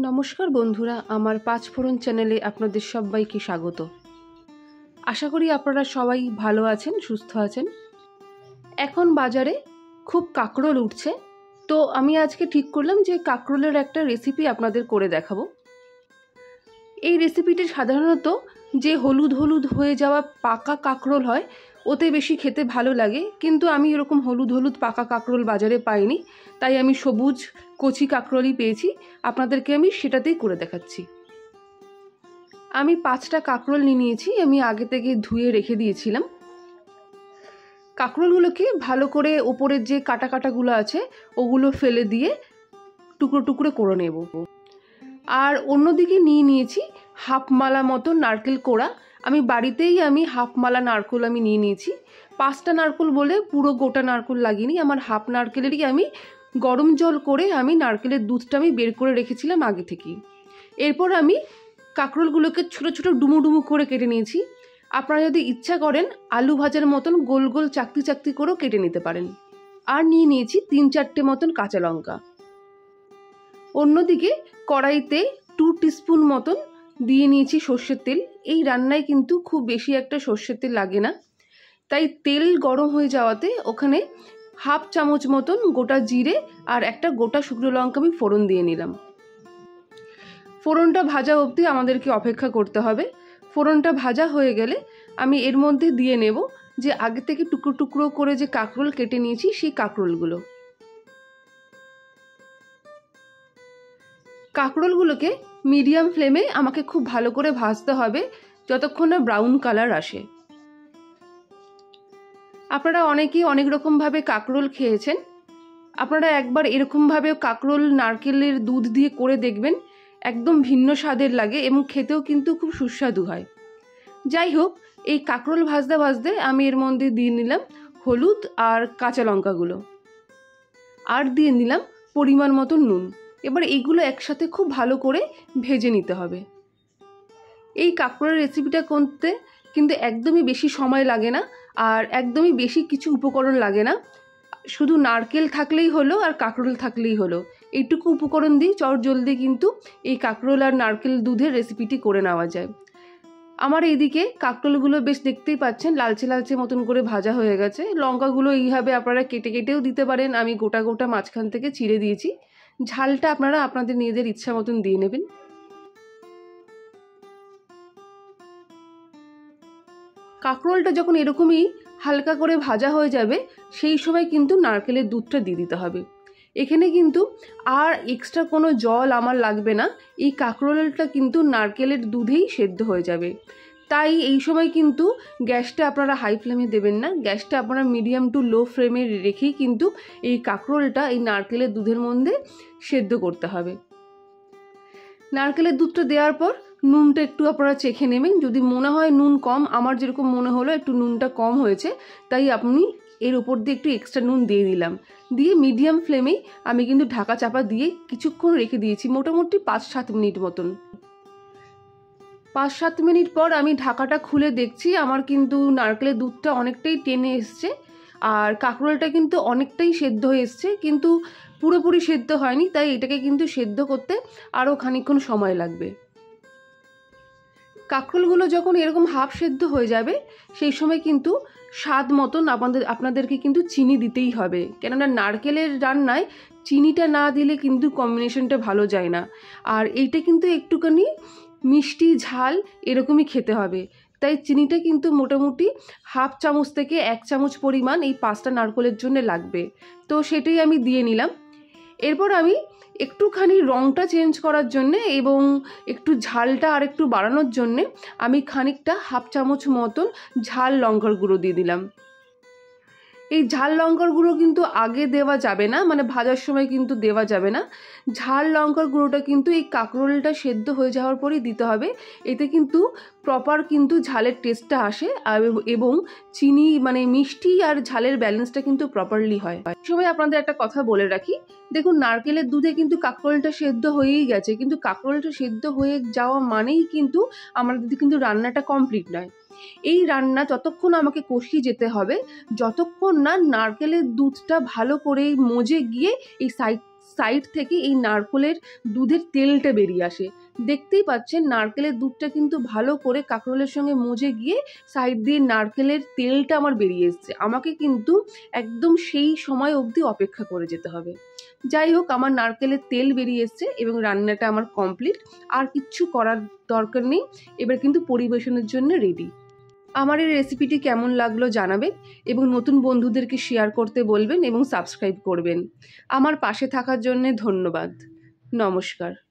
নমস্কার বন্ধুরা, আমার পাঁচফোড়ন চ্যানেলে আপনাদের সবাইকে স্বাগত। আশা করি আপনারা সবাই ভালো আছেন, সুস্থ আছেন। এখন বাজারে খুব কাঁকরোল উঠছে, তো আমি আজকে ঠিক করলাম যে কাঁকরোলের একটা রেসিপি আপনাদের করে দেখাবো। এই রেসিপিটি সাধারণত যে হলুদ হলুদ হয়ে যাওয়া পাকা কাঁকরোল হয় ওতে বেশি খেতে ভালো লাগে, কিন্তু আমি এরকম হলুদ হলুদ পাকা কাঁকরোল বাজারে পাইনি, তাই আমি সবুজ কচি কাঁকরোলই পেয়েছি। আপনাদেরকে আমি সেটাতেই করে দেখাচ্ছি। আমি 5টা কাঁকরোল নিয়েছি, আমি আগে থেকে ধুয়ে রেখে দিয়েছিলাম। কাঁকরোলগুলোকে ভালো করে ওপরের যে কাটা কাটাগুলো আছে ওগুলো ফেলে দিয়ে টুকরো টুকরো করে নেব। আর অন্যদিকে নিয়েছি হাফ মালা মতো নারকেল কোড়া। আমি বাড়িতেই হাফ মালা নারকেল নিয়ে নিয়েছি। 5টা নারকেল বলে পুরো গোটা নারকেল লাগিনি, আমার হাফ নারকেলেরই আমি গরম জল করে নারকেলের দুধটা বের করে রেখেছিলাম আগে থেকেই। এরপর আমি কাঁকরোলগুলোকে ছোট ছোট ডুমু ডুমু করে কেটে নিয়েছি। আপনারা যদি ইচ্ছা করেন আলু ভাজার মতন গোল গোল চাকতি চাকতি করেও কেটে নিতে পারেন। আর নিয়েছি 3-4টে মতন কাঁচা লঙ্কা। অন্যদিকে কড়াইতে 2 টিস্পুন মতন দিয়ে নিয়েছি সর্ষের তেল। এই রান্নায় কিন্তু খুব বেশি একটা সর্ষের তেল লাগে না, তাই তেল গরম হয়ে যাওয়াতে ওখানে হাফ চামচ মতন গোটা জিরে আর একটা গোটা শুকনো লঙ্কা আমি ফোড়ন দিয়ে নিলাম। ফোড়নটা ভাজা অবধি আমাদেরকে অপেক্ষা করতে হবে। ফোড়নটা ভাজা হয়ে গেলে আমি এর মধ্যে দিয়ে নেব যে আগে থেকে টুকরো টুকরো করে যে কাঁকরোল কেটে নিয়েছি সেই কাঁকরোলগুলো। কাঁকরোলগুলোকে মিডিয়াম ফ্লেমে আমাকে খুব ভালো করে ভাজতে হবে যতক্ষণ না ব্রাউন কালার আসে। আপনারা অনেকেই অনেক রকমভাবে কাঁকরোল খেয়েছেন, আপনারা একবার এরকমভাবে কাঁকরোল নারকেলের দুধ দিয়ে করে দেখবেন, একদম ভিন্ন স্বাদের লাগে এবং খেতেও কিন্তু খুব সুস্বাদু হয়। যাই হোক, এই কাঁকরোল ভাজতে ভাজতে আমি এর মধ্যে দিয়ে নিলাম হলুদ আর কাঁচা লঙ্কাগুলো, আর দিয়ে নিলাম পরিমাণ মতো নুন। এবার এইগুলো একসাথে খুব ভালো করে ভেজে নিতে হবে। এই কাঁকরোলের রেসিপিটা করতে কিন্তু একদমই বেশি সময় লাগে না, আর একদমই বেশি কিছু উপকরণ লাগে না। শুধু নারকেল থাকলেই হলো আর কাঁকরোল থাকলেই হলো। এইটুকু উপকরণ দিয়ে চটজলদি কিন্তু এই কাঁকরোল আর নারকেল দুধের রেসিপিটি করে নেওয়া যায়। আমার এইদিকে কাঁকরোলগুলো বেশ দেখতেই পাচ্ছেন লালচে লালচে মতন করে ভাজা হয়ে গেছে। লঙ্কাগুলো এইভাবে আপনারা কেটে কেটেও দিতে পারেন, আমি গোটা গোটা মাঝখান থেকে চিড়ে দিয়েছি। ঝালটা আপনারা আপনাদের নিজেদের ইচ্ছা মতন দিয়ে নেবেন। কাঁকরোলটা যখন এরকমই হালকা করে ভাজা হয়ে যাবে সেই সময় কিন্তু নারকেলের দুধটা দিয়ে দিতে হবে। এখানে কিন্তু আর এক্সট্রা কোনো জল আমার লাগবে না, এই কাঁকরোলটা কিন্তু নারকেলের দুধেই সেদ্ধ হয়ে যাবে। তাই এই সময় কিন্তু গ্যাসটা আপনারা হাই ফ্লেমে দেবেন না, গ্যাসটা আপনারা মিডিয়াম টু লো ফ্লেমে রেখেই কিন্তু এই কাঁকরোলটা এই নারকেলের দুধের মধ্যে সেদ্ধ করতে হবে। নারকেলের দুধটা দেওয়ার পর নুনটা একটু আপনারা চেখে নেবেন। যদি মনে হয় নুন কম, আমার যেরকম মনে হলো একটু নুনটা কম হয়েছে, তাই আপনি এর উপর দিয়ে একটু এক্সট্রা নুন দিয়ে দিলাম। দিয়ে মিডিয়াম ফ্লেমেই আমি কিন্তু ঢাকা চাপা দিয়ে কিছুক্ষণ রেখে দিয়েছি, মোটামুটি 5-7 মিনিট মতন। 5-7 মিনিট পর আমি ঢাকাটা খুলে দেখছি আমার কিন্তু নারকেলের দুধটা অনেকটাই টেনে এসছে, আর কাঁকরোলটা কিন্তু অনেকটাই সেদ্ধ হয়ে এসছে, কিন্তু পুরোপুরি সেদ্ধ হয়নি, তাই এটাকে কিন্তু সেদ্ধ করতে আরও খানিকক্ষণ সময় লাগবে। কাঁকরোলগুলো যখন এরকম হাফ সেদ্ধ হয়ে যাবে সেই সময় কিন্তু স্বাদ মতন আপনাদেরকে কিন্তু চিনি দিতেই হবে, কেননা নারকেলের রান্নায় চিনিটা না দিলে কিন্তু কম্বিনেশনটা ভালো যায় না। আর এইটা কিন্তু একটুখানি মিষ্টি ঝাল এরকমই খেতে হবে, তাই চিনিটা কিন্তু মোটামুটি হাফ চামচ থেকে 1 চামচ পরিমাণ এই 5টা নারকেলের জন্য লাগবে। তো সেটাই আমি দিয়ে নিলাম। এরপর আমি একটুখানি রঙটা চেঞ্জ করার জন্যে এবং একটু ঝালটা আর একটু বাড়ানোর জন্যে আমি খানিকটা হাফ চামচ মতন ঝাল লঙ্কার গুঁড়ো দিয়ে দিলাম। এই ঝাল লঙ্কার গুঁড়ো কিন্তু আগে দেওয়া যাবে না, মানে ভাজার সময় কিন্তু দেওয়া যাবে না। ঝাল লঙ্কার গুঁড়োটা কিন্তু এই কাঁকরোলটা সেদ্ধ হয়ে যাওয়ার পরেই দিতে হবে, এতে কিন্তু প্রপার কিন্তু ঝালের টেস্টটা আসে এবং চিনি মানে মিষ্টি আর ঝালের ব্যালেন্সটা কিন্তু প্রপারলি হয়। সময় আপনাদের একটা কথা বলে রাখি, দেখুন নারকেলের দুধে কিন্তু কাঁকরোলটা সেদ্ধ হয়েই গেছে, কিন্তু কাঁকরোলটা সেদ্ধ হয়ে যাওয়া মানেই কিন্তু আমাদের কিন্তু রান্নাটা কমপ্লিট নয়। এই রান্না যতক্ষণ আমাকে কষিয়ে যেতে হবে যতক্ষণ না নারকেলের দুধটা ভালো করে মজে গিয়ে এই সাইড থেকে এই নারকেলের দুধের তেলটা বেরিয়ে আসে। দেখতেই পাচ্ছেন নারকেলের দুধটা কিন্তু ভালো করে কাঁকরোলের সঙ্গে মজে গিয়ে সাইড দিয়ে নারকেলের তেলটা আমার বেরিয়ে এসছে। আমাকে কিন্তু একদম সেই সময় অবধি অপেক্ষা করে যেতে হবে। যাই হোক, আমার নারকেলের তেল বেরিয়ে এসছে এবং রান্নাটা আমার কমপ্লিট। আর কিচ্ছু করার দরকার নেই, এবার কিন্তু পরিবেশনের জন্য রেডি। আমার এই রেসিপিটি কেমন লাগলো জানাবেন এবং নতুন বন্ধুদেরকে শেয়ার করতে বলবেন এবং সাবস্ক্রাইব করবেন। আমার পাশে থাকার জন্য ধন্যবাদ। নমস্কার।